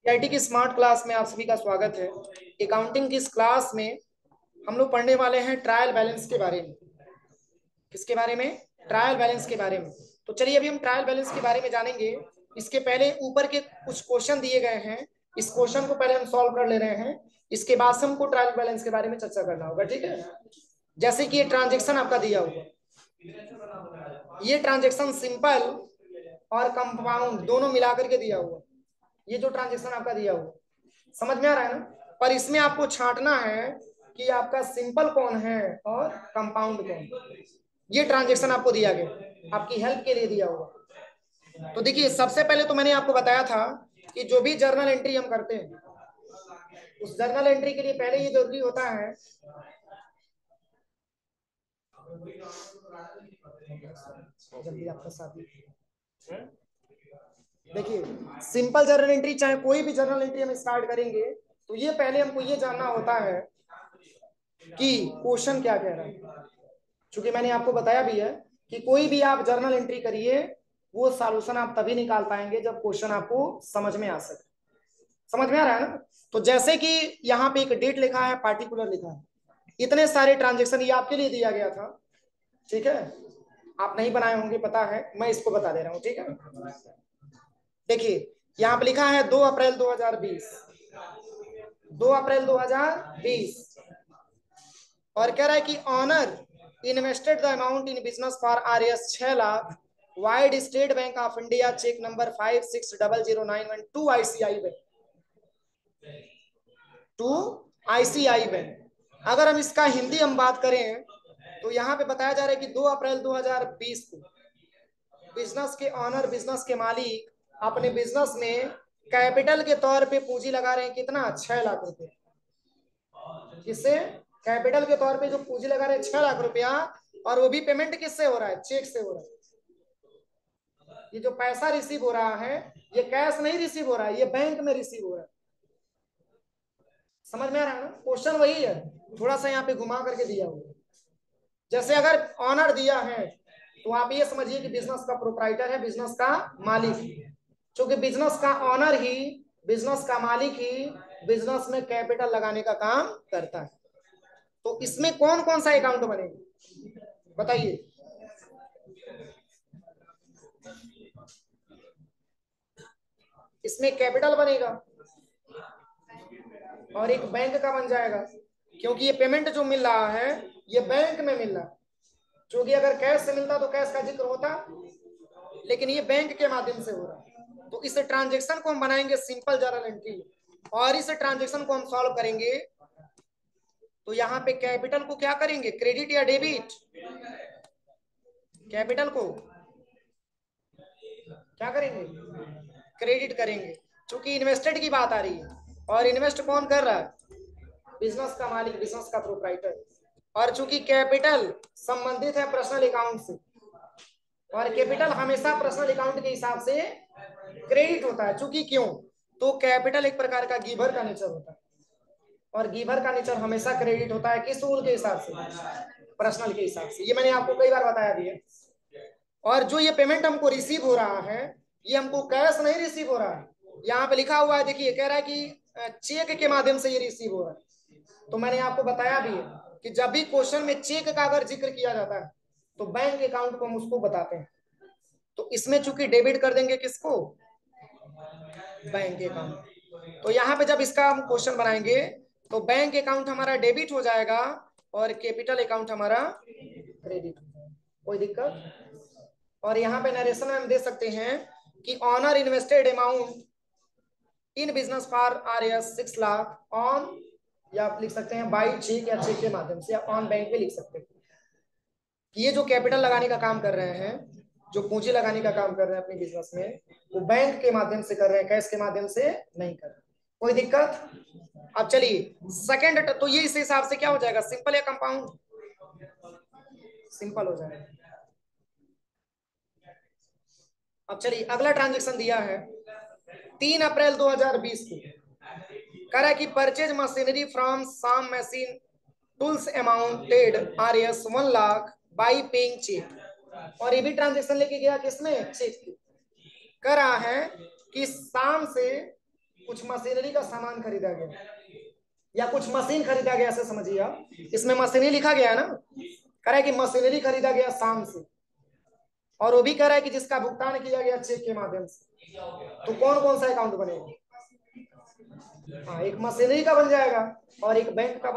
IT की smart class में आप सभी का स्वागत है। अकाउंटिंग की इस क्लास में हम लोग पढ़ने वाले हैं ट्रायल बैलेंस के बारे में। किसके बारे में? ट्रायल बैलेंस के बारे में। तो चलिए अभी हम ट्रायल बैलेंस के बारे में जानेंगे। इसके पहले ऊपर के कुछ क्वेश्चन दिए गए हैं, इस क्वेश्चन को पहले हम सॉल्व कर ले रहे हैं। इसके बाद से हमको ट्रायल बैलेंस के बारे में चर्चा करना होगा, ठीक है। जैसे कि ये ट्रांजेक्शन आपका दिया हुआ, ये ट्रांजेक्शन सिंपल और कंपाउंड दोनों मिलाकर के दिया हुआ, ये जो ट्रांजेक्शन आपका दिया हुआ समझ में आ रहा है ना। पर इसमें आपको छांटना है कि आपका सिंपल कौन है और कंपाउंड कौन। ये ट्रांजेक्शन आपको दिया गया, आपकी हेल्प के लिए दिया हुआ। तो देखिए सबसे पहले तो मैंने आपको बताया था कि जो भी जर्नल एंट्री हम करते हैं, उस जर्नल एंट्री के लिए पहले ये जरूरी होता है जल्दी आपका साथ। देखिए सिंपल जर्नल एंट्री चाहे कोई भी जर्नल एंट्री हम स्टार्ट करेंगे तो ये पहले हमको ये जानना होता है कि क्वेश्चन क्या कह रहा है। चूंकि मैंने आपको बताया भी है कि कोई भी आप जर्नल एंट्री करिए, वो सॉल्यूशन आप तभी निकाल पाएंगे जब क्वेश्चन आपको समझ में आ सके। समझ में आ रहा है ना। तो जैसे कि यहाँ पे एक डेट लिखा है, पार्टिकुलर लिखा है, इतने सारे ट्रांजेक्शन ये आपके लिए दिया गया था, ठीक है। आप नहीं बनाए होंगे पता है, मैं इसको बता दे रहा हूँ, ठीक है। देखिए यहाँ पे लिखा है 2 अप्रैल 2020, 2 अप्रैल 2020, और कह रहा है कि owner invested the amount in business for RS 6 lakh vide State Bank of India cheque number 560091 to ICI bank, to ICI bank. अगर हम इसका हिंदी हम बात करें तो यहाँ पे बताया जा रहा है कि 2 अप्रैल 2020 को बिजनेस के ऑनर, बिजनेस के मालिक अपने बिजनेस में कैपिटल के तौर पे पूंजी लगा रहे हैं, कितना? 6 लाख रुपए। किससे? कैपिटल के तौर पे जो पूंजी लगा रहे हैं 6 लाख रुपया, और वो भी पेमेंट किससे हो रहा है? चेक से हो रहा है। ये जो पैसा रिसीव हो रहा है ये कैश नहीं रिसीव हो रहा है, ये बैंक में रिसीव हो रहा है। समझ में आ रहा है ना। क्वेश्चन वही है, थोड़ा सा यहाँ पे घुमा करके दिया हुआ। जैसे अगर ऑनर दिया है तो आप ये समझिए कि बिजनेस का प्रोप्राइटर है, बिजनेस का मालिक। क्योंकि बिजनेस का ऑनर ही, बिजनेस का मालिक ही बिजनेस में कैपिटल लगाने का काम करता है। तो इसमें कौन कौन सा अकाउंट बनेगा बताइए। इसमें कैपिटल बनेगा और एक बैंक का बन जाएगा, क्योंकि ये पेमेंट जो मिल रहा है ये बैंक में मिल रहा है। क्योंकि अगर कैश से मिलता तो कैश का जिक्र होता, लेकिन ये बैंक के माध्यम से हो रहा है। तो इस ट्रांजेक्शन को हम बनाएंगे सिंपल जर्नल एंट्री, और इस ट्रांजेक्शन को हम सॉल्व करेंगे। तो यहाँ पे कैपिटल को क्या करेंगे? क्रेडिट या डेबिट? कैपिटल को क्या करेंगे? क्रेडिट करेंगे, क्योंकि इन्वेस्टेड की बात आ रही है। और इन्वेस्ट कौन कर रहा है? बिजनेस का मालिक, बिजनेस का प्रोप्राइटर। और चूंकि कैपिटल संबंधित है पर्सनल अकाउंट से, और कैपिटल हमेशा पर्सनल अकाउंट के हिसाब से क्रेडिट होता है। चूंकि क्यों? तो कैपिटल एक प्रकार का गिवर का नेचर होता है, और गिवर का नेचर हमेशा क्रेडिट होता है। किस रूल के हिसाब से? पर्सनल के हिसाब से। ये मैंने आपको कई बार बताया भी है। और जो ये पेमेंट हमको रिसीव हो रहा है ये हमको कैश नहीं रिसीव हो रहा है, यहाँ पे लिखा हुआ है, देखिए कह रहा है कि चेक के माध्यम से ये रिसीव हो रहा है। तो मैंने आपको बताया भी है कि जब भी क्वेश्चन में चेक का अगर जिक्र किया जाता है तो बैंक अकाउंट को हम उसको बताते हैं। तो इसमें चूंकि डेबिट कर देंगे किसको? Bank account. तो यहाँ पे जब इसका हम क्वेश्चन बनाएंगे तो बैंक अकाउंट हमारा डेबिट हो जाएगा और कैपिटल अकाउंट हमारा क्रेडिट हो जाएगा। कोई दिक्कत? और यहाँ पे नरेशन में हम दे सकते हैं कि owner invested amount in business for RS 6 lakh on, या आप लिख सकते हैं बाई चेक या चेक के माध्यम से, या ऑन बैंक पे लिख सकते हैं। ये जो कैपिटल लगाने का काम कर रहे हैं, जो पूंजी लगाने का काम कर रहे हैं अपने बिजनेस में, वो बैंक के माध्यम से कर रहे हैं, कैश के माध्यम से नहीं कर रहे। कोई दिक्कत? अब चलिए सेकंड, तो ये इस हिसाब से क्या हो जाएगा? सिंपल या कंपाउंड? सिंपल हो जाएगा। अब चलिए अगला ट्रांजेक्शन दिया है 3 अप्रैल 2020 को, कह रहा है कि purchase machinery from Sam machine tools amounted RS 1 lakh by paying cheque. और ये भी ट्रांजेक्शन लेके गया किसमें? चेक। कह रहा है कि शाम से कुछ मशीनरी का सामान खरीदा गया या कुछ मशीन खरीदा गया, ऐसे समझिए आप। इसमें मशीनरी लिखा गया है ना, कह रहा है कि मशीनरी खरीदा गया शाम से, और वो भी कह रहा है कि जिसका भुगतान किया गया चेक के माध्यम से। तो कौन कौन सा अकाउंट बनेगा? हाँ, एक मशीनरी का बन जाएगा और एक बैंक का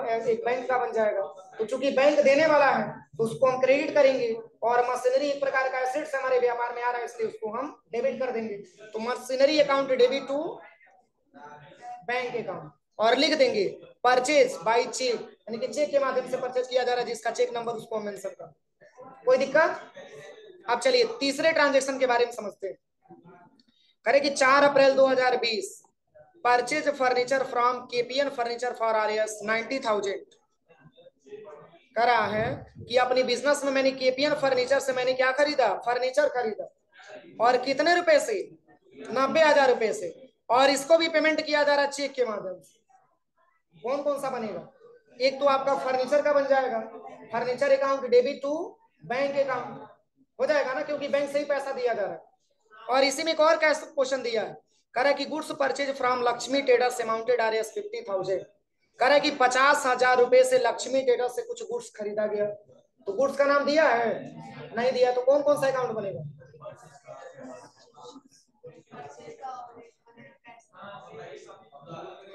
बन जाएगा। तो चूंकि बैंक देने वाला है तो उसको हम क्रेडिट करेंगे, और मशीनरी एक प्रकार का एसेट्स हमारे व्यापार में आ रहा है, इसलिए उसको हम डेबिट कर देंगे। तो machinery account debit to bank account, और लिख देंगे परचेज बाय चेक, यानी कि चेक के माध्यम से परचेज किया जा रहा है, जिसका चेक नंबर उसको मेंशन कर। कोई दिक्कत? अब चलिए तीसरे ट्रांजेक्शन के बारे में समझते हैं। करे कि 4 April 2020 purchase furniture from KPN furniture for RS 90,000। करा है कि अपनी बिजनेस में मैंने केपीएन फर्नीचर से मैंने क्या खरीदा? फर्नीचर खरीदा। और कितने रुपए से? 90,000 रुपए से। और इसको भी पेमेंट किया जा रहा है चेक के माध्यम से। कौन कौन सा बनेगा? एक तो आपका फर्नीचर का बन जाएगा, furniture account debit to bank account हो जाएगा ना, क्योंकि बैंक से ही पैसा दिया जा रहा है। और इसी में एक और क्वेश्चन दिया है, कह रहा है कि goods purchase from Lakshmi traders amounted RS 50,000। कह रहा है कि 50,000 रुपए से लक्ष्मी ट्रेडर्स से कुछ गुड्स खरीदा गया। तो गुड्स का नाम दिया है? नहीं दिया। तो कौन कौन सा अकाउंट बनेगा?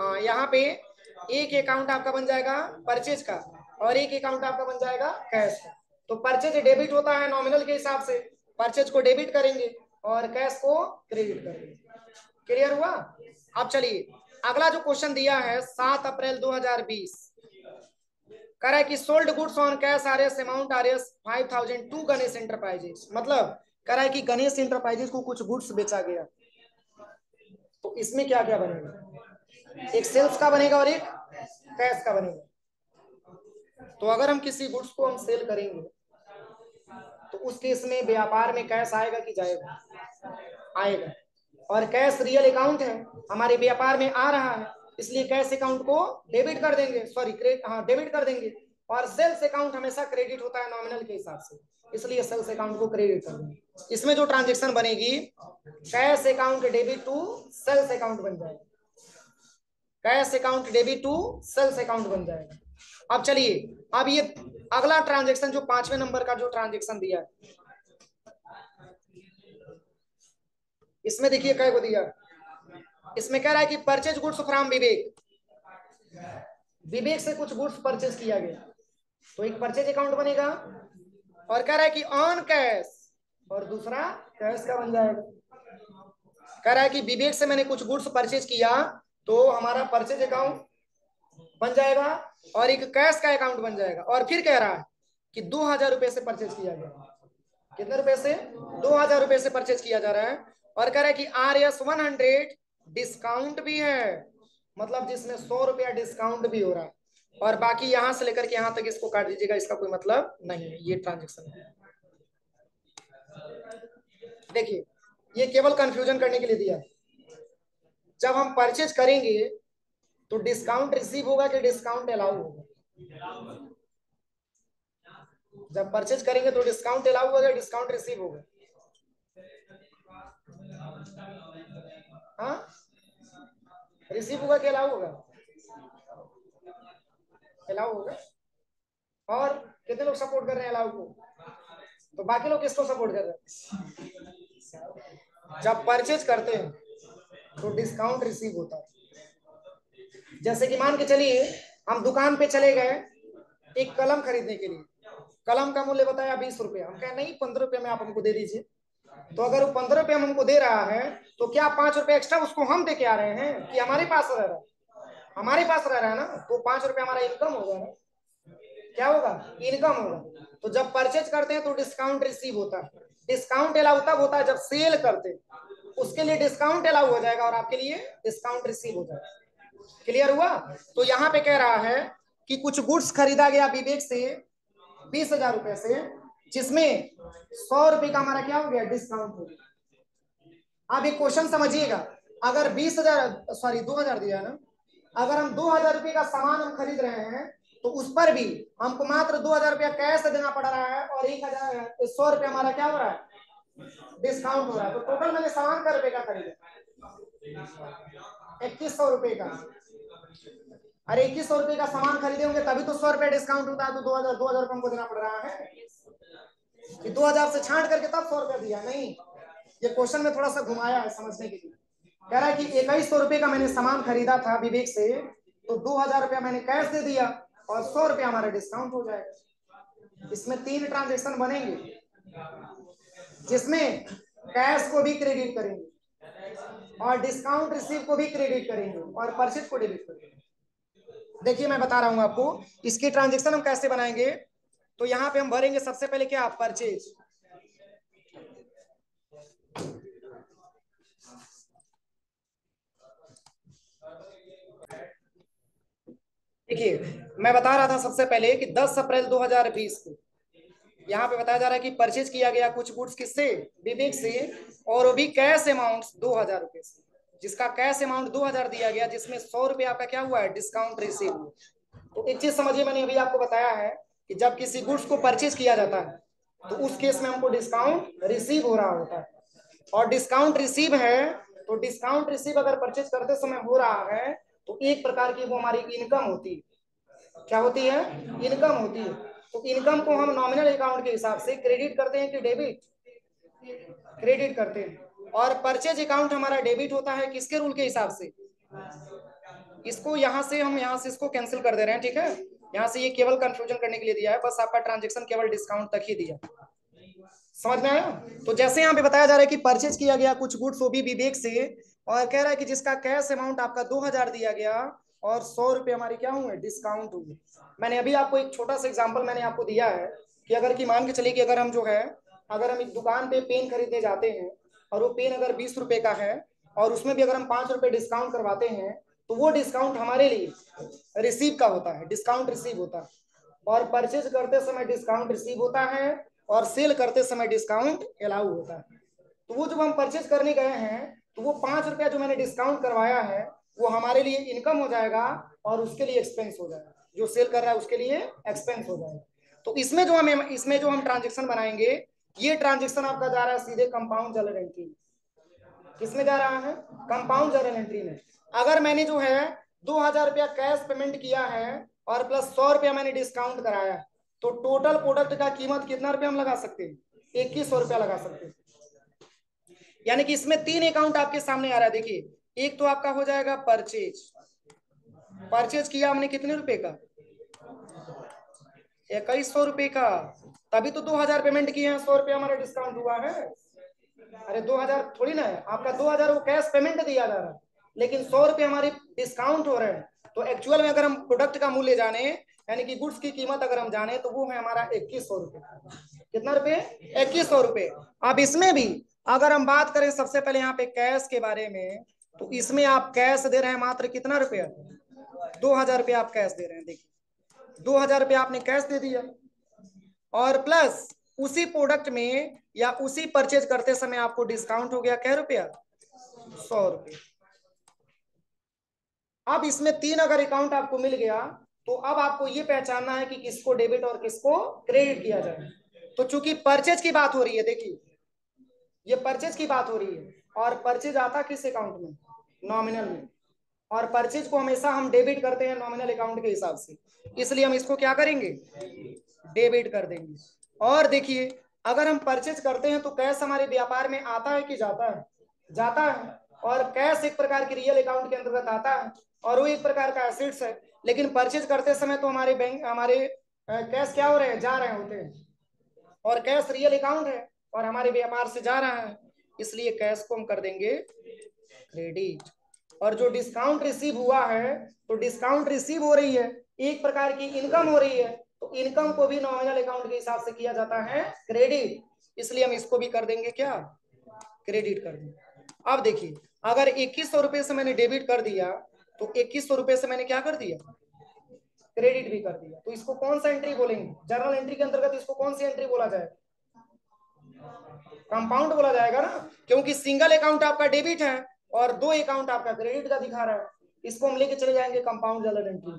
हाँ, यहाँ पे एक अकाउंट आपका बन जाएगा परचेज का, और एक अकाउंट आपका बन जाएगा कैश का। तो परचेज डेबिट होता है नॉमिनल के हिसाब से, परचेज को डेबिट करेंगे और कैश को क्रेडिट करेंगे। क्लियर हुआ? अब चलिए अगला जो क्वेश्चन दिया है 7 अप्रैल 2020, कह रहा है कि sold goods on cash R S amount R S 5,000 to Ganesh enterprises. मतलब कह रहा है कि गणेश एंटरप्राइजेस को कुछ गुड्स बेचा गया। तो इसमें क्या क्या बनेगा? एक सेल्स का बनेगा और एक कैश का बनेगा। तो अगर हम किसी गुड्स को हम सेल करेंगे तो उस केस में व्यापार में कैश आएगा कि जाएगा? आएगा। और कैश रियल अकाउंट है, हमारे व्यापार में आ रहा है, इसलिए कैश अकाउंट को डेबिट कर देंगे, सॉरी डेबिट कर देंगे। और सेल्स अकाउंट हमेशा क्रेडिट होता है नॉमिनल के हिसाब से, इसलिए सेल्स अकाउंट को क्रेडिट कर देंगे। इसमें जो ट्रांजेक्शन बनेगी cash account debit to sales account बन जाएगा, cash account debit to sales account बन जाएगा। अब चलिए, अब ये अगला ट्रांजेक्शन जो 5वें नंबर का जो ट्रांजेक्शन दिया है, इसमें देखिए क्या को दिया। इसमें कह रहा है कि परचेज गुड्स फ्रॉम विवेक, विवेक से कुछ गुड्स परचेज किया गया। तो एक परचेज अकाउंट बनेगा, और कह रहा है कि ऑन कैश, और दूसरा कैश का बन जाएगा। कह रहा है कि विवेक से मैंने कुछ गुड्स परचेज किया, तो हमारा परचेज अकाउंट बन जाएगा और एक कैश का अकाउंट बन जाएगा। और फिर कह रहा है कि 2,000 रुपए से परचेज किया गया। कितने रुपए से? 2,000 रुपए से परचेज किया जा रहा है। और कह रहा है कि आरएस 100 डिस्काउंट भी है, मतलब जिसमें 100 रुपया डिस्काउंट भी हो रहा है। और बाकी यहां से लेकर के यहां तक इसको काट दीजिएगा, इसका कोई मतलब नहीं है। ये ट्रांजेक्शन है। देखिए, ये केवल कंफ्यूजन करने के लिए दिया है। जब हम परचेज करेंगे तो डिस्काउंट रिसीव होगा कि डिस्काउंट अलाउ होगा? जब परचेज करेंगे तो डिस्काउंट अलाउ होगा, डिस्काउंट रिसीव होगा? हाँ, रिसीव होगा कि अलाउ होगा? अलाउ होगा। और कितने लोग सपोर्ट कर रहे हैं अलाउ को? तो बाकी लोग किसको सपोर्ट कर रहे हैं? जब परचेज करते हैं तो डिस्काउंट रिसीव होता है। जैसे कि मान के चलिए हम दुकान पे चले गए एक कलम खरीदने के लिए, कलम का मूल्य बताया 20 रुपया, हम कहे नहीं 15 रुपये में आप हमको दे दीजिए। तो अगर वो 15 रुपये हमको दे रहा है तो क्या 5 रुपये एक्स्ट्रा उसको हम दे के आ रहे हैं कि हमारे पास रह रहा है? हमारे पास रह रहा है ना, तो 5 रुपये हमारा इनकम होगा ना। क्या होगा? इनकम होगा। तो जब परचेज करते हैं तो डिस्काउंट रिसीव होता है। डिस्काउंट अलाउ तब होता है जब सेल करते हैं, उसके लिए डिस्काउंट अलाउ हो जाएगा और आपके लिए डिस्काउंट रिसीव हो जाएगा। क्लियर हुआ? तो यहाँ पे कह रहा है कि कुछ गुड्स खरीदा गया विवेक से 20,000 रुपए से, जिसमें 100 रुपए का हमारा क्या हो गया? डिस्काउंट हो गया। अब एक क्वेश्चन समझिएगा, अगर 20,000 सॉरी 2,000 दिया ना, अगर हम 2,000 रुपए का सामान हम खरीद रहे हैं तो उस पर भी हमको मात्र 2,000 रुपया कैश देना पड़ रहा है, और 1,100 रुपया हमारा क्या हो रहा है? डिस्काउंट हो रहा है। तो टोटल मैंने सामान का रुपए का खरीदा 2100 रुपए का। अरे 2100 रुपए का सामान खरीदे होंगे तभी तो 100 रुपए डिस्काउंट होता है, तो 2000 हमको देना पड़ रहा है कि 2000 से छांट करके तब 100 रुपया दिया। नहीं, ये क्वेश्चन में थोड़ा सा घुमाया है समझने के लिए। कह रहा है कि 2100 रुपए का मैंने सामान खरीदा था विवेक से, तो 2000 रुपया मैंने कैश दे दिया और 100 रुपया हमारा डिस्काउंट हो जाएगा। इसमें 3 ट्रांजेक्शन बनेंगे, जिसमें कैश को भी क्रेडिट करेंगे और डिस्काउंट रिसीव को भी क्रेडिट करेंगे और परचेज को डेबिट करेंगे। देखिए मैं बता रहा हूं आपको इसकी ट्रांजेक्शन हम कैसे बनाएंगे। तो यहां पे हम भरेंगे सबसे पहले क्या, परचेज। देखिए मैं बता रहा था सबसे पहले कि 10 अप्रैल 2020 को यहाँ पे बताया जा रहा है कि परचेज किया गया कुछ गुड्स किससे, विवेक से, और वो भी कैश अमाउंट 2000 रुपए से, जिसका कैश अमाउंट 2000 दिया गया, जिसमें 100 रुपए आपका क्या हुआ है, डिस्काउंट रिसीव हुआ। तो एक चीज समझिए, मैंने अभी आपको बताया है कि जब किसी गुड्स को परचेज किया जाता है तो उस केस में हमको डिस्काउंट रिसीव हो रहा होता है, और डिस्काउंट रिसीव है तो डिस्काउंट रिसीव अगर परचेज करते समय हो रहा है तो एक प्रकार की वो हमारी इनकम होती है। क्या होती है, इनकम होती है। तो इनकम को हम नॉमिनल अकाउंट के हिसाब से क्रेडिट करते हैं कि डेबिट, क्रेडिट करते हैं। और परचेज अकाउंट हमारा डेबिट होता है किसके रूल के हिसाब से, इसको यहां से हम यहां से इसको कैंसिल कर दे रहे हैं, ठीक है। यहां से ये केवल कंफ्यूजन करने के लिए दिया है, बस आपका ट्रांजेक्शन केवल डिस्काउंट तक ही दिया, समझ में आया। तो जैसे यहाँ पे बताया जा रहा है कि परचेज किया गया कुछ गुड्स वो भी विवेक से, और कह रहा है कि जिसका कैश अमाउंट आपका 2000 दिया गया और 100 रुपए हमारी क्या हुए, डिस्काउंट हुए। मैंने अभी आपको एक छोटा सा एग्जांपल मैंने आपको दिया है कि अगर कि मान के चलिए कि अगर हम जो है, अगर हम एक दुकान पे पेन खरीदने जाते हैं और वो पेन अगर 20 रुपए का है और उसमें भी अगर हम 5 रुपए डिस्काउंट करवाते हैं, तो वो डिस्काउंट हमारे लिए रिसीव का होता है, डिस्काउंट रिसीव होता है। और परचेज करते समय डिस्काउंट रिसीव होता है और सेल करते समय डिस्काउंट अलाउ होता है। तो वो जब हम परचेज करने गए हैं तो वो 5 रुपया जो मैंने डिस्काउंट करवाया है वो हमारे लिए इनकम हो जाएगा और उसके लिए एक्सपेंस हो जाएगा, जो सेल कर रहा है उसके लिए एक्सपेंस हो जाएगा। तो इसमें जो हम ट्रांजेक्शन बनाएंगे, ये ट्रांजेक्शन आपका जा रहा है सीधे कंपाउंड जर्नल एंट्री में। किसमें जा रहा है, कंपाउंड जर्नल एंट्री में। अगर मैंने जो है 2000 रुपया कैश पेमेंट किया है और प्लस 100 रुपया मैंने डिस्काउंट कराया, तो टोटल प्रोडक्ट का कीमत कितना रुपया हम लगा सकते हैं, 2100 रुपया लगा सकते हैं। यानी कि इसमें 3 अकाउंट आपके सामने आ रहा है। देखिए एक तो आपका हो जाएगा परचेज, परचेज किया हमने कितने रुपए का, 2100 रुपए का, तभी तो 2000 पेमेंट किए हैं, 100 रुपया हमारा डिस्काउंट हुआ है। अरे 2000 थोड़ी ना है आपका, 2000 वो कैश पेमेंट दिया जा रहा है, लेकिन 100 रुपये हमारी डिस्काउंट हो रहे हैं। तो एक्चुअल में अगर हम प्रोडक्ट का मूल्य जाने, यानी कि गुड्स की कीमत अगर हम जाने, तो वो है हमारा 2100 रुपये। कितना रुपए, 2100 रुपये। अब इसमें भी अगर हम बात करें सबसे पहले यहाँ पे कैश के बारे में, तो इसमें आप कैश दे रहे हैं मात्र कितना रुपया, 2000 रुपया आप कैश दे रहे हैं। देखिए 2000 रुपया आपने कैश दे दिया और प्लस उसी प्रोडक्ट में या उसी परचेज करते समय आपको डिस्काउंट हो गया क्या रुपया, 100 रुपये। अब इसमें 3 अगर अकाउंट आपको मिल गया तो अब आपको ये पहचानना है कि किसको डेबिट और किसको क्रेडिट किया जाए। तो चूंकि परचेज की बात हो रही है, देखिए ये परचेज की बात हो रही है और परचेज आता किस अकाउंट में, नॉमिनल में, और परचेज को हमेशा हम डेबिट करते हैं नॉमिनल अकाउंट के हिसाब से, इसलिए हम इसको क्या करेंगे, डेबिट कर देंगे। और देखिए अगर हम परचेज करते हैं तो कैश हमारे व्यापार में आता है कि जाता है, जाता है। और कैश एक प्रकार की रियल अकाउंट के अंतर्गत आता है और वो एक प्रकार का एसेट्स है, लेकिन परचेज करते समय तो हमारे बैंक हमारे कैश क्या हो रहे हैं, जा रहे होते हैं, और कैश रियल अकाउंट है और हमारे व्यापार से जा रहा है, इसलिए कैश को हम कर देंगे क्रेडिट। और जो डिस्काउंट रिसीव हुआ है, तो डिस्काउंट रिसीव हो रही है, एक प्रकार की इनकम हो रही है, तो इनकम को भी नॉमिनल अकाउंट के हिसाब से किया जाता है क्रेडिट, इसलिए हम इसको भी कर देंगे क्या, क्रेडिट कर देंगे। अब देखिए अगर 2100 रुपये से मैंने डेबिट कर दिया, तो 2100 रुपये से मैंने क्या कर दिया, क्रेडिट भी कर दिया। तो इसको कौन सा एंट्री बोलेंगे, जर्नल एंट्री के अंतर्गत इसको कौन सी एंट्री बोला जाए, कंपाउंड बोला जाएगा ना, क्योंकि सिंगल अकाउंट आपका डेबिट है और 2 अकाउंट आपका क्रेडिट का दिखा रहा है, इसको हम लेके चले जाएंगे कंपाउंड जर्नल एंट्री।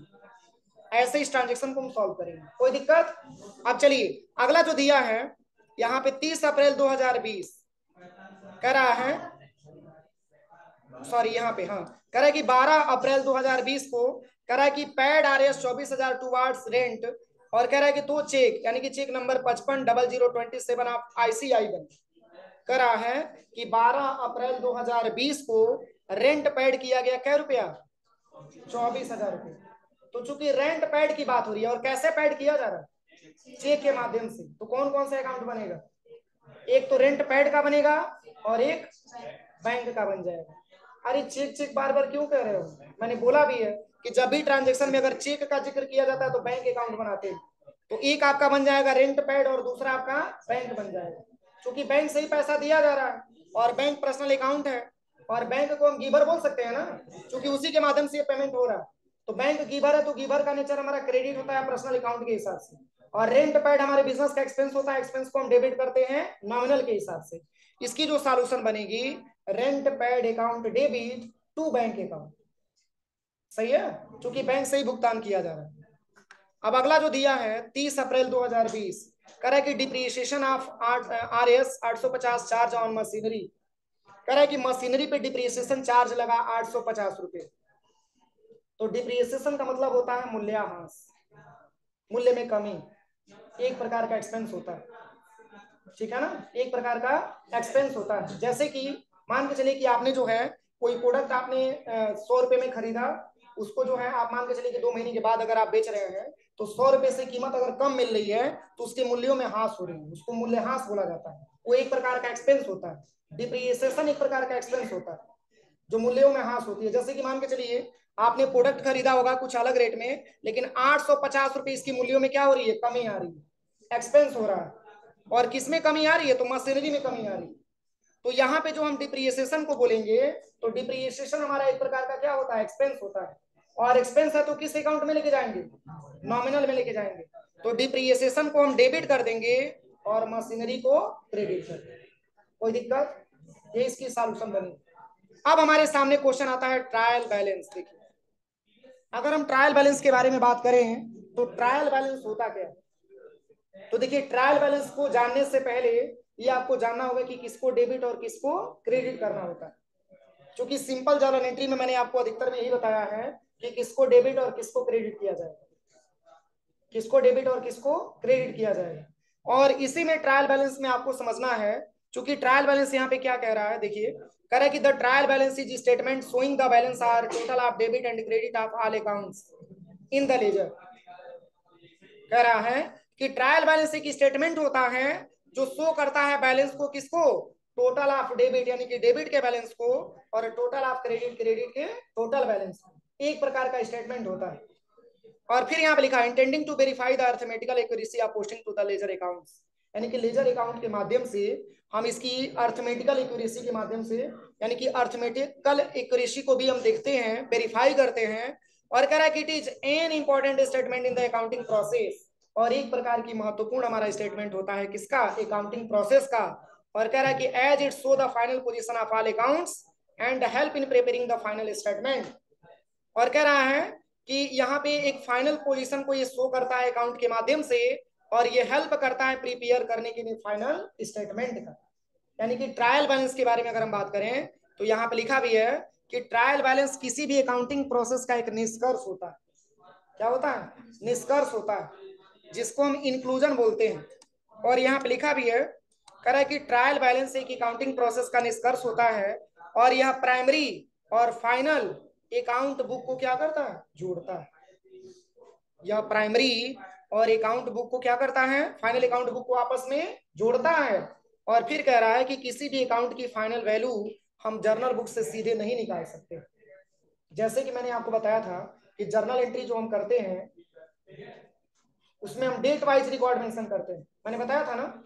ऐसे इस ट्रांजेक्शन को हम सॉल्व करेंगे, कोई दिक्कत। अब चलिए अगला जो दिया है यहाँ पे 30 अप्रैल 2020 कह रहा है सॉरी यहाँ पे, हाँ, कह रहा है कि 12 अप्रैल 2020 को कह रहा है कि पेड RS 24,000 टुवार्ड्स रेंट, और कह रहा है कि दो चेक यानी कि चेक नंबर 550027 ऑफ ICI बन कह रहा है कि 12 अप्रैल 2020 को रेंट पेड किया गया क्या रुपया, 24,000 रुपये। तो चूंकि रेंट पेड की बात हो रही है और कैसे पेड किया जा रहा है, चेक के माध्यम से, तो कौन कौन सा अकाउंट बनेगा, एक तो रेंट पेड का बनेगा और एक बैंक का बन जाएगा। अरे चेक चेक बार बार क्यों कह रहे हो, मैंने बोला भी है कि जब भी ट्रांजेक्शन में अगर चेक का जिक्र किया जाता है तो बैंक अकाउंट बनाते हैं। तो एक आपका बन जाएगा रेंट पेड और दूसरा आपका बैंक बन जाएगा, क्योंकि बैंक से ही पैसा दिया जा रहा है और बैंक पर्सनल अकाउंट है, और बैंक को हम गिवर बोल सकते हैं ना, क्योंकि उसी के माध्यम से ये पेमेंट हो रहा है। तो बैंक गिवर है तो गिवर का नेचर हमारा क्रेडिट होता है पर्सनल अकाउंट के हिसाब से, और रेंट पेड हमारे बिजनेस का एक्सपेंस होता है, एक्सपेंस को हम डेबिट करते हैं नॉमिनल के हिसाब से। इसकी जो सॉल्यूशन बनेगी, rent paid account debit to bank account, सही है, क्योंकि बैंक से ही भुगतान किया जा रहा है। अब अगला जो दिया है 30 अप्रैल 2020, कह रहा है कि depreciation of RS 850 charge on machinery, कह रहा है कि मशीनरी पे डिप्रिसिएशन चार्ज लगा 850 रुपए। तो डिप्रिसिएशन का मतलब होता है मूल्यह्रास, मूल्य में कमी, एक प्रकार का एक्सपेंस होता है, ठीक है ना, एक प्रकार का एक्सपेंस होता है। जैसे कि मान के चलिए कि आपने जो है कोई प्रोडक्ट आपने 100 रुपए में खरीदा, उसको जो है आप मान के चलिए कि 2 महीने के बाद अगर आप बेच रहे हैं तो 100 रुपए से कीमत अगर कम मिल रही है तो उसके मूल्यों में ह्रास हो रही है, उसको मूल्यह्रास बोला जाता है। वो एक प्रकार का एक्सपेंस होता है, डिप्रिसिएशन एक प्रकार का एक्सपेंस होता है जो मूल्यों में ह्रास होती है। जैसे कि मान के चलिए आपने प्रोडक्ट खरीदा होगा कुछ अलग रेट में, लेकिन 850 रुपए इसकी मूल्यों में क्या हो रही है, कमी आ रही है, एक्सपेंस हो रहा है। और किसमें कमी आ रही है, तो मशीनरी में कमी आ रही है। तो यहाँ पे जो हम डिप्रिसिएशन को बोलेंगे, तो डिप्रिसिएशन हमारा एक प्रकार का क्या होता है, एक्सपेंस होता है, और एक्सपेंस है तो किस अकाउंट में लेके जाएंगे, नॉमिनल में लेके जाएंगे। तो डिप्रिसिएशन को हम डेबिट कर देंगे और मशीनरी को क्रेडिट कर देंगे, कोई दिक्कत, ये इसकी सॉल्यूशन बनेगी। अब हमारे सामने क्वेश्चन आता है ट्रायल बैलेंस। देखिए अगर हम ट्रायल बैलेंस के बारे में बात करें तो ट्रायल बैलेंस होता क्या है, तो देखिए ट्रायल बैलेंस को जानने से पहले ये आपको जानना होगा कि किसको डेबिट और किसको क्रेडिट करना होता है। क्योंकि सिंपल जर्नल एंट्री में मैंने आपको अधिकतर में यही बताया है कि किसको डेबिट और किसको क्रेडिट किया जाएगा, किसको डेबिट और किसको क्रेडिट किया जाएगा। और इसी में ट्रायल बैलेंस में आपको समझना है, क्योंकि ट्रायल बैलेंस यहाँ पे क्या कह रहा है, देखिए कह रहा है कि the trial balance is statement showing the balance are total of debit and credit of all accounts in the ledger. कह रहा है कि ट्रायल बैलेंस एक स्टेटमेंट होता है जो शो करता है बैलेंस को, किसको, टोटल ऑफ डेबिट यानी कि डेबिट के बैलेंस को, और टोटल ऑफ क्रेडिट क्रेडिट के टोटल बैलेंस, एक प्रकार का स्टेटमेंट होता है। और फिर यहाँ पे लिखा है intending to verify the arithmetical accuracy of posting to the ledger accounts, यानी कि लेजर अकाउंट के माध्यम से हम इसकी अर्थमेटिकल एक्यूरेसी के माध्यम से, यानी कि अर्थमेटिकल एक्यूरेसी को भी हम देखते हैं, वेरीफाई करते हैं। और कह रहा है कि it is an important statement in the accounting process, और एक प्रकार की महत्वपूर्ण हमारा स्टेटमेंट होता है किसका, अकाउंटिंग प्रोसेस का। और कह रहा है कि as it show the final position of all accounts and help in preparing the final statement. और कह रहा है कि यहाँ पे एक फाइनल पोजीशन को ये शो करता है अकाउंट के माध्यम से, और ये हेल्प करता है प्रिपेयर करने के लिए फाइनल स्टेटमेंट का। यानी कि ट्रायल बैलेंस के बारे में अगर हम बात करें तो यहाँ पे लिखा भी है कि ट्रायल बैलेंस किसी भी अकाउंटिंग प्रोसेस का एक निष्कर्ष होता है। क्या होता है, निष्कर्ष होता है, जिसको हम इंक्लूजन बोलते हैं। और यहाँ पे लिखा भी है, कह रहा है कि ट्रायल बैलेंस एक अकाउंटिंग प्रोसेस का निष्कर्ष होता है, और यह प्राइमरी और फाइनल अकाउंट बुक को क्या करता है, जोड़ता है। यह प्राइमरी और अकाउंट बुक को क्या करता है, फाइनल अकाउंट बुक को आपस में जोड़ता है। और फिर कह रहा है कि किसी भी अकाउंट की फाइनल वैल्यू हम जर्नल बुक से सीधे नहीं निकाल सकते। जैसे कि मैंने आपको बताया था कि जर्नल एंट्री जो हम करते हैं उसमें हम डेट वाइज रिकॉर्ड मेंशन करते हैं, मैंने बताया था ना,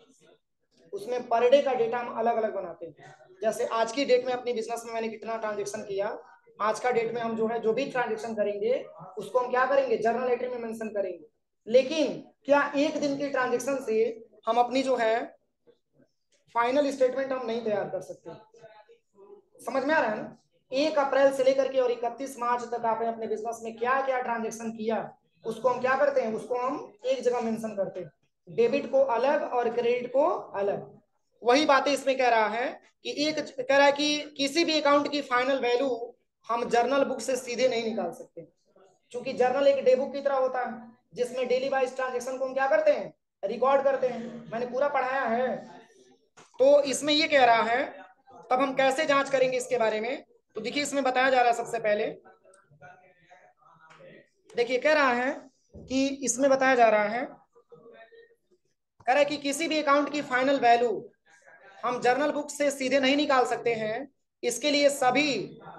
उसमें पर डे का डेटा हम अलग अलग बनाते हैं। जैसे आज की डेट में अपनी बिजनेस में मैंने कितना ट्रांजेक्शन किया, आज का डेट में हम जो है जो भी ट्रांजेक्शन करेंगे उसको हम क्या करेंगे, जर्नल एंट्री में मेंशन करेंगे। लेकिन क्या एक दिन की ट्रांजेक्शन से हम अपनी जो है फाइनल स्टेटमेंट हम नहीं तैयार कर सकते। समझ में आ रहा है ना, 1 अप्रैल से लेकर के और 31 मार्च तक आपने अपने बिजनेस में क्या क्या ट्रांजेक्शन किया उसको हम क्या करते हैं, उसको हम एक जगह मेंशन करते हैं, डेबिट को अलग और क्रेडिट को अलग। वही बातें इसमें कह रहा है कि एक कह रहा है कि किसी भी अकाउंट की फाइनल वैल्यू हम जर्नल बुक से सीधे नहीं निकाल सकते, क्योंकि जर्नल एक डे बुक की तरह होता है जिसमें डेली वाइज ट्रांजेक्शन को हम क्या करते हैं, रिकॉर्ड करते हैं। मैंने पूरा पढ़ाया है। तो इसमें ये कह रहा है, तब हम कैसे जांच करेंगे इसके बारे में। तो देखिए इसमें बताया जा रहा है, सबसे पहले देखिए कह रहा है कि इसमें बताया जा रहा है, कह रहा है कि किसी भी अकाउंट की फाइनल वैल्यू हम जर्नल बुक से सीधे नहीं निकाल सकते हैं। इसके लिए सभी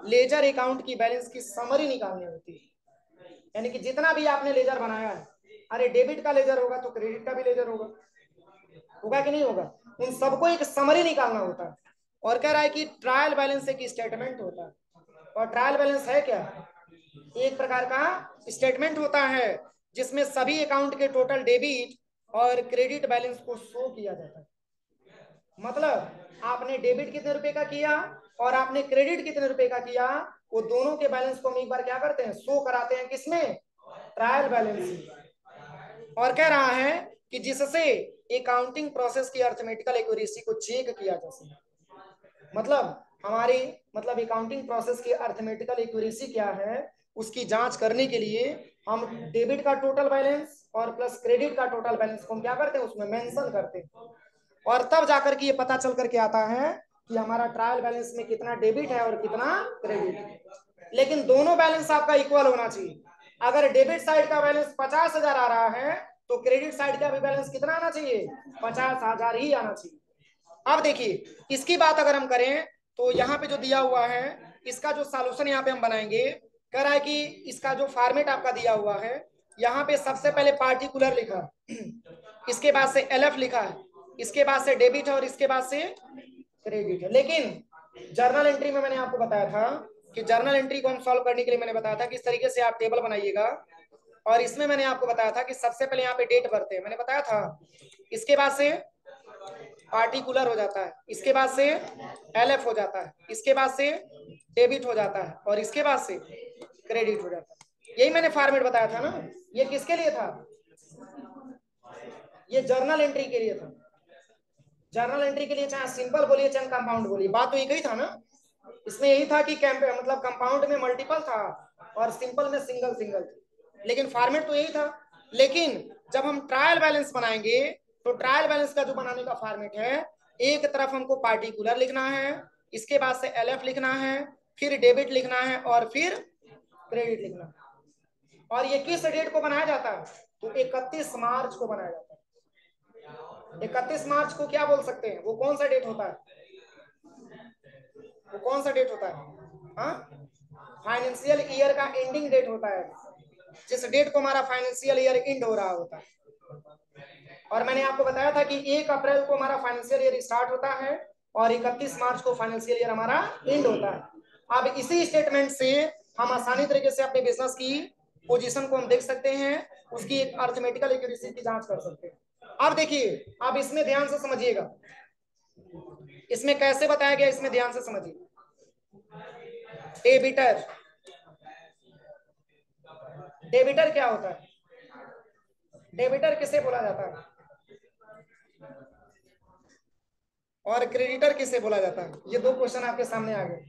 लेजर अकाउंट की बैलेंस की समरी निकालनी होती है। यानी कि जितना भी आपने लेजर बनाया है, अरे डेबिट का लेजर होगा तो क्रेडिट का भी लेजर होगा, होगा कि नहीं होगा, उन सबको एक समरी निकालना होता है। और कह रहा है कि ट्रायल बैलेंस एक स्टेटमेंट होता है। और ट्रायल बैलेंस है क्या, एक प्रकार का स्टेटमेंट होता है जिसमें सभी अकाउंट के टोटल डेबिट और क्रेडिट बैलेंस को शो किया जाता है। मतलब आपने डेबिट कितने रुपए का किया और आपने क्रेडिट कितने रुपए का किया, वो दोनों के बैलेंस को हम एक बार क्या करते हैं, शो कराते हैं, किसमें, ट्रायल बैलेंस। और कह रहा है कि जिससे अकाउंटिंग प्रोसेस की अर्थमेटिकल एक्यूरेसी को चेक किया जा सके। मतलब हमारी मतलब अकाउंटिंग प्रोसेस की अर्थमेटिकल एक्यूरेसी क्या है, उसकी जांच करने के लिए हम डेबिट का टोटल बैलेंस और प्लस क्रेडिट का टोटल बैलेंस को हम क्या करते हैं, उसमें मेंशन करते हैं। और तब जाकर के ये पता चल करके आता है कि हमारा ट्रायल बैलेंस में कितना डेबिट है और कितना क्रेडिट है। लेकिन दोनों बैलेंस आपका इक्वल होना चाहिए। अगर डेबिट साइड का बैलेंस 50,000 आ रहा है तो क्रेडिट साइड का भी बैलेंस कितना आना चाहिए, 50,000 ही आना चाहिए। अब देखिए इसकी बात अगर हम करें तो यहाँ पे जो दिया हुआ है, इसका जो सॉल्यूशन यहाँ पे हम बनाएंगे, कह रहा है कि इसका जो फॉर्मेट आपका दिया हुआ है, यहाँ पे सबसे पहले पार्टिकुलर लिखा है, इसके बाद से एलएफ लिखा है, इसके बाद से डेबिट है और इसके बाद से क्रेडिट है। लेकिन जर्नल एंट्री में मैंने आपको बताया था कि जर्नल एंट्री को हम सॉल्व करने के लिए मैंने बताया था कि इस तरीके से आप टेबल बनाइएगा। और इसमें मैंने आपको बताया था कि सबसे पहले यहाँ पे डेट भरते हैं, मैंने बताया था। इसके बाद से पार्टिकुलर हो जाता है, इसके बाद से एलएफ हो जाता है, इसके बाद से डेबिट हो जाता है और इसके बाद से क्रेडिट हो जाता है। यही मैंने फॉर्मेट बताया था ना। ये किसके लिए था, ये जर्नल एंट्री के लिए था। जर्नल एंट्री के लिए चाहे सिंपल बोलिए चाहे कंपाउंड बोलिए, बात तो एक ही था ना। इसमें यही था कि मतलब कंपाउंड में मल्टीपल था और सिंपल में सिंगल सिंगल थी, लेकिन फॉर्मेट तो यही था। लेकिन जब हम ट्रायल बैलेंस बनाएंगे तो ट्रायल बैलेंस का जो बनाने का फॉर्मेट है, एक तरफ हमको पार्टिकुलर लिखना है, इसके बाद से एलएफ लिखना है, फिर डेबिट लिखना है और फिर क्रेडिट लिखना है। और ये किस डेट को बनाया जाता है, तो 31 मार्च को बनाया जाता है। 31 मार्च को क्या बोल सकते हैं, वो कौन सा डेट होता है, वो कौन सा डेट होता है, हाँ, फाइनेंशियल ईयर का एंडिंग डेट होता है, जिस डेट को हमारा फाइनेंशियल ईयर एंड हो रहा होता है। और मैंने आपको बताया था कि 1 अप्रैल को हमारा फाइनेंशियल ईयर स्टार्ट होता है और 31 मार्च को फाइनेंशियल ईयर हमारा एंड होता है। अब इसी स्टेटमेंट से हम आसानी तरीके से अपने बिजनेस की पोजीशन को हम देख सकते हैं, उसकी एक अर्थमेटिकल एक्यूरेसी की जांच कर सकते हैं। अब देखिए, अब इसमें ध्यान से समझिएगा, इसमें कैसे बताया गया, इसमें ध्यान से समझिए। डेबिटर, डेबिटर क्या होता है, डेबिटर किसे बोला जाता है और क्रेडिटर किसे बोला जाता है, ये दो क्वेश्चन आपके सामने आ गए,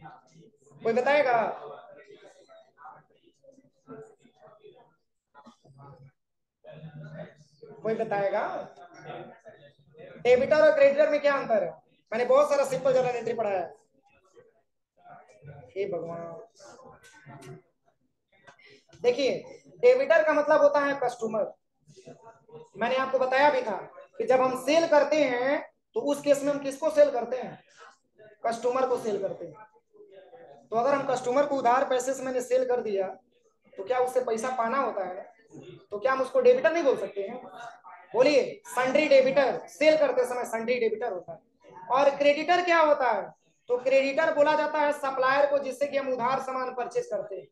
कोई बताएगा, कोई बताएगा, डेबिटर और क्रेडिटर में क्या अंतर है। मैंने बहुत सारा सिंपल जर्नल एंट्री पढ़ाया है, हे भगवान। देखिए डेबिटर का मतलब होता है कस्टमर। मैंने आपको बताया भी था कि जब हम सेल करते हैं तो उस केस में हम किसको सेल करते हैं, कस्टमर को सेल करते हैं। तो अगर हम कस्टमर को उधार पैसे से मैंने सेल कर दिया तो क्या उससे पैसा पाना होता है, तो क्या हम उसको डेबिटर नहीं बोल सकते हैं, बोलिए, सन्ड्री डेबिटर, सेल करते समय सन्ड्री डेबिटर होता है। और क्रेडिटर क्या होता है, तो क्रेडिटर बोला जाता है सप्लायर को जिससे कि हम उधार सामान परचेज करते हैं।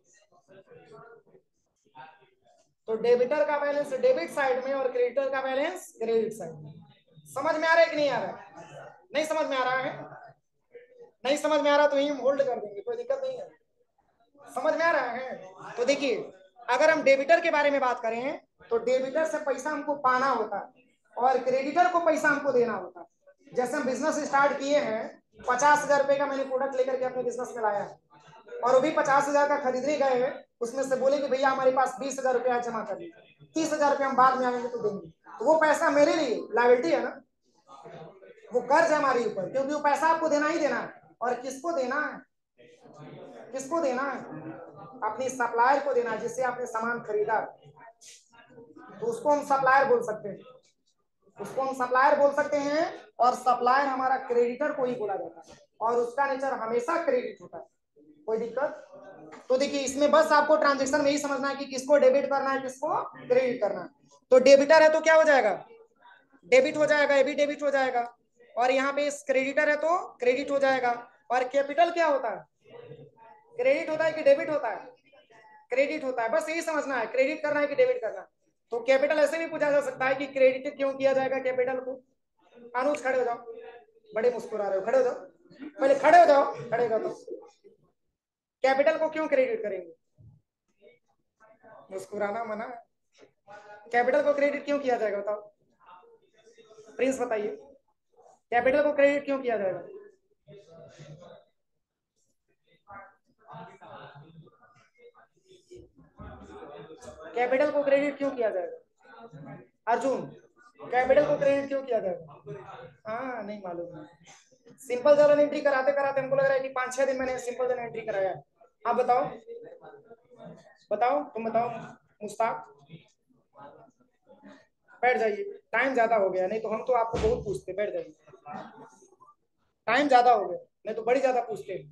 तो डेबिटर का बैलेंस डेबिट साइड में और क्रेडिटर का बैलेंस क्रेडिट साइड में। समझ में आ रहा है कि नहीं आ रहा है, नहीं समझ में आ रहा है, नहीं समझ में आ रहा तो यही हम होल्ड कर देंगे, कोई दिक्कत नहीं है। समझ में आ रहा है, तो देखिए अगर हम डेबिटर के बारे में बात करें तो डेबिटर से पैसा हमको पाना होता है और क्रेडिटर को पैसा हमको देना होता है। जैसे हम बिजनेस स्टार्ट किए हैं, 50,000 रुपए का मैंने प्रोडक्ट लेकर के अपने बिजनेस में लाया, और वो भी 50,000 का खरीदने गए, उसमें से बोले कि भैया हमारे पास 20,000 रुपया जमा कर लीजिए, 30,000 रुपया हम बाद में आएंगे तो देंगे, तो वो पैसा मेरे लिए लायबिलिटी है ना, वो कर्ज है हमारे ऊपर, क्योंकि वो पैसा आपको देना ही देना है। और किसको देना है? किसको देना है? अपनी सप्लायर को देना है, जिससे आपने सामान खरीदा, तो उसको हम सप्लायर बोल सकते हैं, उसको हम सप्लायर बोल सकते हैं। और सप्लायर हमारा क्रेडिटर को ही बोला जाता है, और उसका नेचर हमेशा क्रेडिट होता है। कोई दिक्कत? तो देखिए, इसमें बस आपको ट्रांजेक्शन में ही समझना है कि किसको डेबिट करना है, किसको क्रेडिट करना है। तो डेबिटर है तो क्या हो जाएगा? डेबिट हो जाएगा, ये भी डेबिट हो जाएगा। और यहाँ पे क्रेडिटर है तो क्रेडिट हो जाएगा। और कैपिटल क्या होता है? क्रेडिट होता है कि डेबिट होता है? क्रेडिट होता है। बस यही समझना है, क्रेडिट करना है कि डेबिट करना है। तो कैपिटल ऐसे भी पूछा जा सकता है कि क्रेडिट क्यों किया जाएगा कैपिटल को। अनुज खड़े हो जाओ, बड़े मुस्कुरा रहे हो, खड़े हो जाओ, पहले खड़े हो जाओ, खड़े हो जाओ। तो कैपिटल को क्यों क्रेडिट करेंगे? मुस्कुराना मना। कैपिटल को क्रेडिट क्यों किया जाएगा बताओ, प्रिंस बताइए, कैपिटल को क्रेडिट क्यों किया जाएगा? कैपिटल को क्रेडिट क्यों किया जाएगा? अर्जुन, कैपिटल को क्रेडिट क्यों किया जाएगा? हाँ, नहीं मालूम है। सिंपल जर्नल एंट्री कराते कराते हमको लग रहा है कि 5-6 दिन मैंने सिंपल जर्नल एंट्री कराया है। आप बताओ, बताओ, तुम बताओ मुस्ताक। बैठ जाइए, टाइम ज्यादा हो गया, नहीं तो हम तो आपको बहुत पूछते। बैठ जाइए, टाइम ज्यादा हो गया, नहीं तो बड़ी ज्यादा पूछते।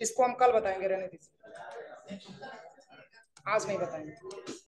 इसको हम कल बताएंगे, रहने दीजिए, आज नहीं बताएंगे।